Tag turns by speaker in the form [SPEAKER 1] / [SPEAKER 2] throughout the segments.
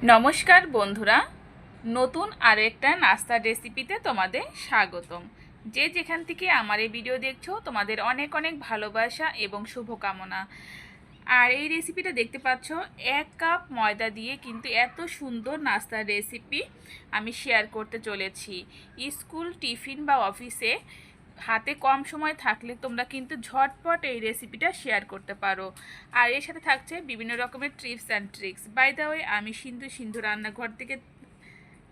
[SPEAKER 1] নমস্কার বন্ধুরা, নতুন আরেকটা নাস্তার রেসিপিতে তোমাদের স্বাগতম। যে যেখান থেকে আমার এই ভিডিও দেখছো তোমাদের অনেক অনেক ভালোবাসা এবং শুভকামনা। আর এই রেসিপিটা দেখতে পাচ্ছ, 1 কাপ ময়দা দিয়ে কিন্তু এত সুন্দর নাস্তার রেসিপি আমি শেয়ার করতে চলেছি। স্কুল, টিফিন বা অফিসে হাতে কম সময় থাকলে তোমরা কিন্তু ঝটপট এই রেসিপিটা শেয়ার করতে পারো। আর এর সাথে থাকছে বিভিন্ন রকমের tips and tricks. By the way, আমি সিন্ধু রান্নাঘর থেকে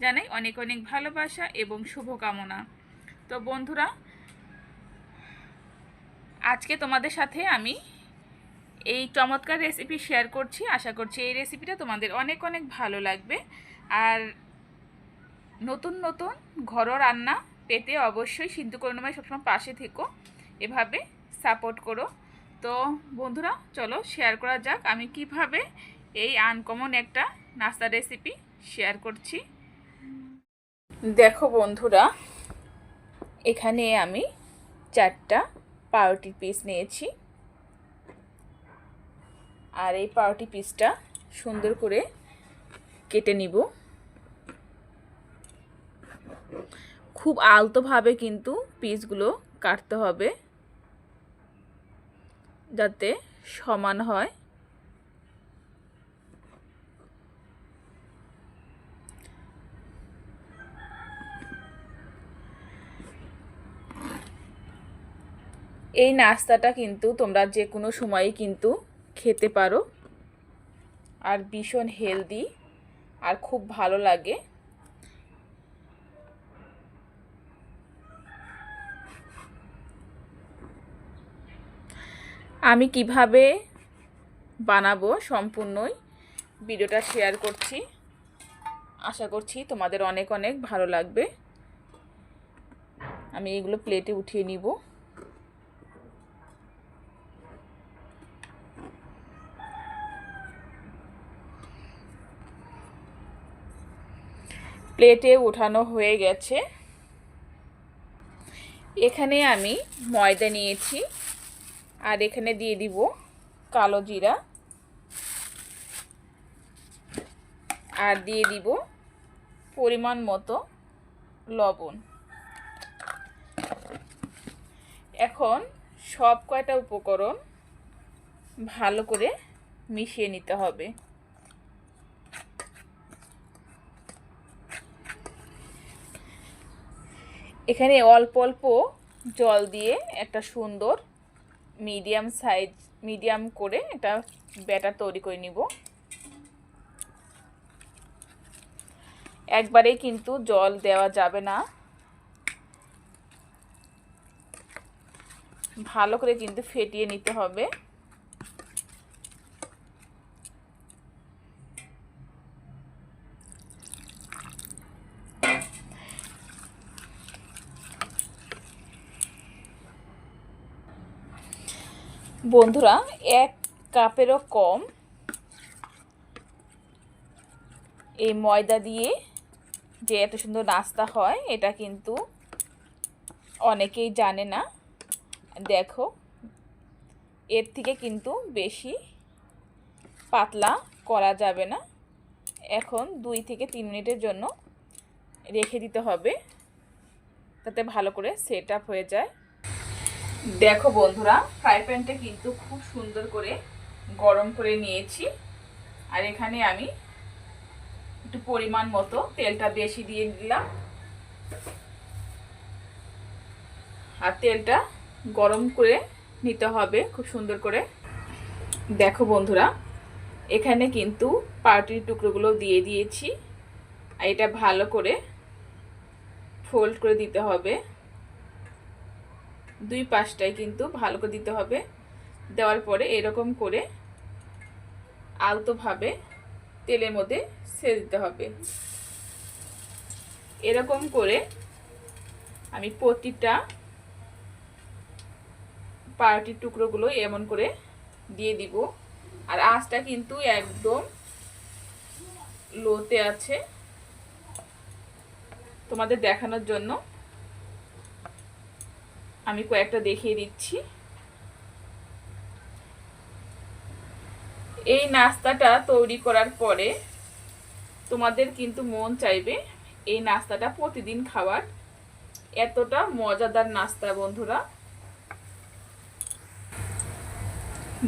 [SPEAKER 1] জানাই অনেক অনেক ভালোবাসা এবং শুভকামনা। তো বন্ধুরা, আজকে তোমাদের সাথে আমি এই চমৎকার রেসিপি শেয়ার করছি। আশা করছি এই রেসিপিটা তোমাদের অনেক অনেক ভালো লাগবে। আর নতুন নতুন ঘরোয়া রান্না পেতে অবশ্যই সিন্ধু করুণাময় সবসময় পাশে থেকো, এভাবে সাপোর্ট করো। তো বন্ধুরা, চলো শেয়ার করা যাক আমি কিভাবে এই আনকমন একটা নাস্তা রেসিপি শেয়ার করছি। দেখো বন্ধুরা, এখানে আমি 4টা পাউরুটির পিস নিয়েছি। আর এই পাউরুটি পিসটা সুন্দর করে কেটে নিব। খুব আলতোভাবে কিন্তু পিসগুলো কাটতে হবে, যাতে সমান হয়। এই নাস্তাটা কিন্তু তোমরা যে কোনো সময়ই কিন্তু খেতে পারো, আর ভীষণ হেলদি আর খুব ভালো লাগে। আমি কিভাবে বানাবো সম্পূর্ণই ভিডিওটা শেয়ার করছি। আশা করছি তোমাদের অনেক অনেক ভালো লাগবে। আমি এগুলো প্লেটে উঠিয়ে নিব। প্লেটে উঠানো হয়ে গেছে। এখানে আমি ময়দা নিয়েছি, আর এখানে দিয়ে দিব কালো জিরা, আর দিয়ে দিব পরিমাণ মতো লবণ। এখন সব কয়টা উপকরণ ভালো করে মিশিয়ে নিতে হবে। এখানে অল্প অল্প জল দিয়ে একটা সুন্দর মিডিয়াম করে একটা ব্যাটার তৈরি করে নিব। একবারেই কিন্তু জল দেওয়া যাবে না, ভালো করে কিন্তু ফেটিয়ে নিতে হবে। বন্ধুরা, 1 কাপেরও কম এই ময়দা দিয়ে যে এত সুন্দর নাস্তা হয়, এটা কিন্তু অনেকেই জানে না। দেখো, এর থেকে কিন্তু বেশি পাতলা করা যাবে না। এখন 2 থেকে 3 মিনিটের জন্য রেখে দিতে হবে, তাতে ভালো করে সেট আপ হয়ে যায়। দেখো বন্ধুরা, ফ্রাই প্যানটা কিন্তু খুব সুন্দর করে গরম করে নিয়েছি। আর এখানে আমি একটু পরিমাণ মতো তেলটা বেশি দিয়ে দিলাম। আর তেলটা গরম করে নিতে হবে খুব সুন্দর করে। দেখো বন্ধুরা, এখানে কিন্তু পাউরুটির টুকরোগুলো দিয়ে দিয়েছি। আর এটা ভালো করে ফোল্ড করে দিতে হবে। 2 পাশটাই কিন্তু ভালো করে দিতে হবে। দেওয়ার পরে এরকম করে আলতোভাবে তেলের মধ্যে ছেড়ে দিতে হবে। এরকম করে আমি প্রতিটা পাউরুটির টুকরোগুলো এমন করে দিয়ে দিব। আর আঁচটা কিন্তু একদম লোতে আছে, তোমাদের দেখানোর জন্য আমি কয়েকটা দেখিয়ে দিচ্ছি। এই নাস্তাটা তৈরি করার পরে তোমাদের কিন্তু মন চাইবে এই নাস্তাটা প্রতিদিন খাওয়ার, এতটা মজাদার নাস্তা বন্ধুরা।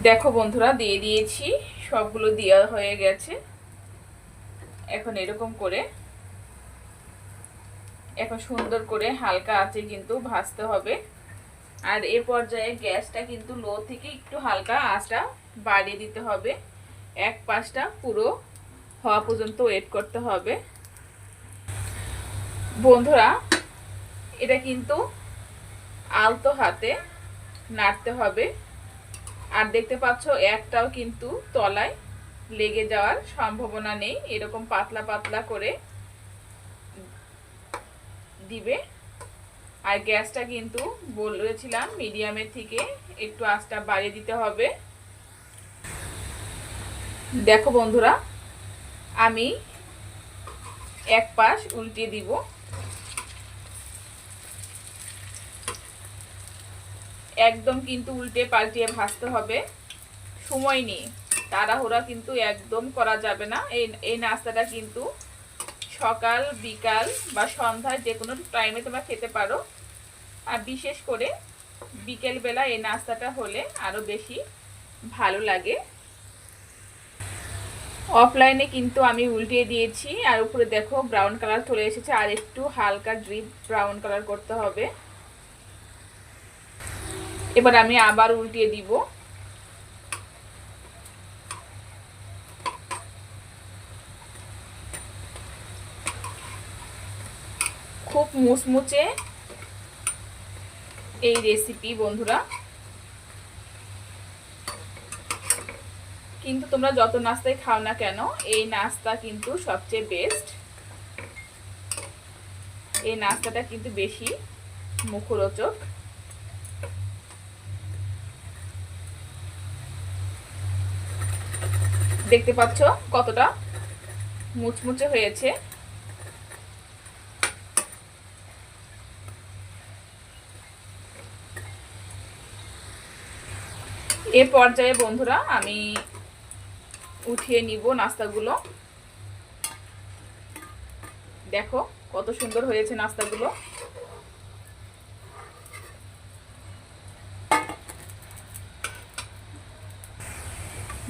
[SPEAKER 1] দেখো বন্ধুরা, দিয়ে দিয়েছি, সবগুলো দেওয়া হয়ে গেছে। এখন এরকম করে এখন সুন্দর করে হালকা আঁচে কিন্তু ভাজতে হবে। আর এ পর্যায়ে গ্যাসটা কিন্তু লো থেকে একটু হালকা আঁচটা বাড়িয়ে দিতে হবে। এক পাশটা পুরো হওয়া পর্যন্ত ওয়েট করতে হবে বন্ধুরা। এটা কিন্তু আলতো হাতে নাড়তে হবে। আর দেখতে পাচ্ছ একটাও কিন্তু তলায় লেগে যাওয়ার সম্ভাবনা নেই। এরকম পাতলা পাতলা করে দিবে। আর গ্যাসটা কিন্তু বলেছিলাম মিডিয়ামের থেকে একটু আঁচটা বাড়িয়ে দিতে হবে। দেখো বন্ধুরা, আমি এক পাশ উল্টিয়ে দিব। একদম কিন্তু উল্টে পাল্টিয়ে ভাজতে হবে, সময় নেই, তাড়াহুড়া কিন্তু একদম করা যাবে না। এই নাস্তাটা কিন্তু সকাল বিকাল বা সন্ধ্যায় যে কোনো টাইমে তোমরা খেতে পারো। আর বিশেষ করে বিকেলবেলা এই নাস্তাটা হলে আরও বেশি ভালো লাগে। অফলাইনে কিন্তু আমি উল্টিয়ে দিয়েছি, আর উপরে দেখো ব্রাউন কালার চলে এসেছে। আর একটু হালকা ডিপ ব্রাউন কালার করতে হবে। এবার আমি আবার উল্টিয়ে দিব। খুব মুচমুচে এই রেসিপি বন্ধুরা। কিন্তু তোমরা যত নাস্তাই খাও না কেন, এই নাস্তা কিন্তু সবচেয়ে বেস্ট। এই নাস্তাটা কিন্তু বেশি মুখরোচক। দেখতে পাচ্ছ কতটা মুচমুচে হয়েছে। এ পর্যায়ে বন্ধুরা আমি উঠিয়ে নিব নাস্তাগুলো। দেখো কত সুন্দর হয়েছে নাস্তাগুলো।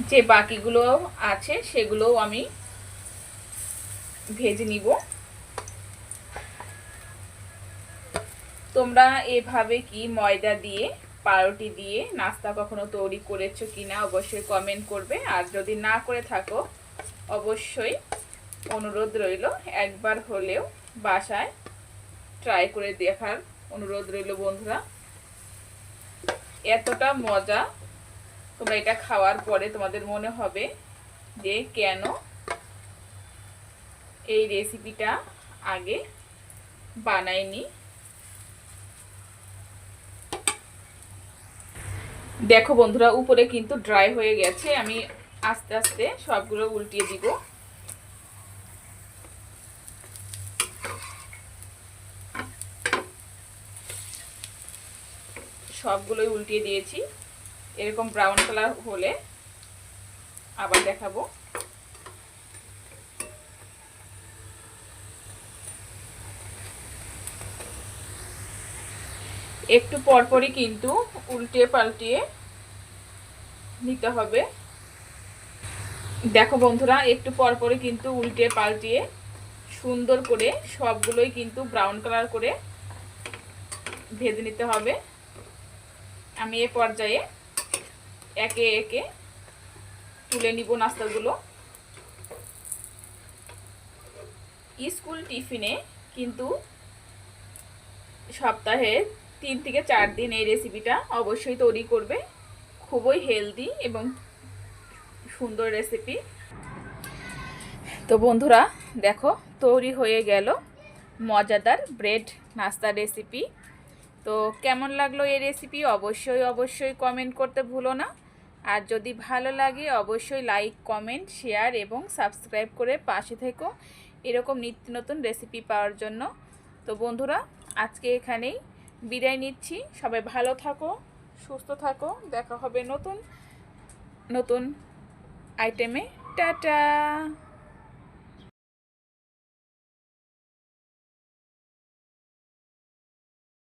[SPEAKER 1] যে বাকিগুলো আছে সেগুলোও আমি ভেজে নিব। তোমরা এভাবে কি ময়দা দিয়ে পাউরুটি দিয়ে নাস্তা কখনো তৈরি করেছো কিনা অবশ্যই কমেন্ট করবে। আর যদি না করে থাকো অবশ্যই অনুরোধ রইল একবার হলেও বাসায় ট্রাই করে দেখার অনুরোধ রইল বন্ধুরা। এতটা মজা, তোমরা এটা খাওয়ার পরে তোমাদের মনে হবে যে কেন এই রেসিপিটা আগে বানাইনি। দেখো বন্ধুরা, উপরে কিন্তু ড্রাই হয়ে গেছে। আমি আস্তে আস্তে সবগুলো উল্টিয়ে দিব। সবগুলোই উল্টিয়ে দিয়েছি। এরকম ব্রাউন কালার হলে আবার দেখাবো। একটু পরপরই কিন্তু উল্টে পাল্টিয়ে নিতে হবে। দেখো বন্ধুরা, একটু পরপরই কিন্তু উল্টে পাল্টিয়ে সুন্দর করে সবগুলোই কিন্তু ব্রাউন কালার করে ভেজে নিতে হবে। আমি এ পর্যায়ে একে একে তুলে নিব নাস্তাগুলো। স্কুল টিফিনে কিন্তু সপ্তাহে 3 থেকে 4 দিন এই রেসিপিটা অবশ্যই তৈরি করবে। খুবই হেলদি এবং সুন্দর রেসিপি। তো বন্ধুরা দেখো তৈরি হয়ে গেল মজাদার ব্রেড নাস্তা রেসিপি। তো কেমন লাগলো এই রেসিপি অবশ্যই কমেন্ট করতে ভুলো না। আর যদি ভালো লাগে অবশ্যই লাইক কমেন্ট শেয়ার এবং সাবস্ক্রাইব করে পাশে থেকো এরকম নিত্য নতুন রেসিপি পাওয়ার জন্য। তো বন্ধুরা আজকে এখানেই বিদায় নিচ্ছি। সবাই ভালো থাকো, সুস্থ থাকো। দেখা হবে নতুন নতুন আইটেমে। টাটা।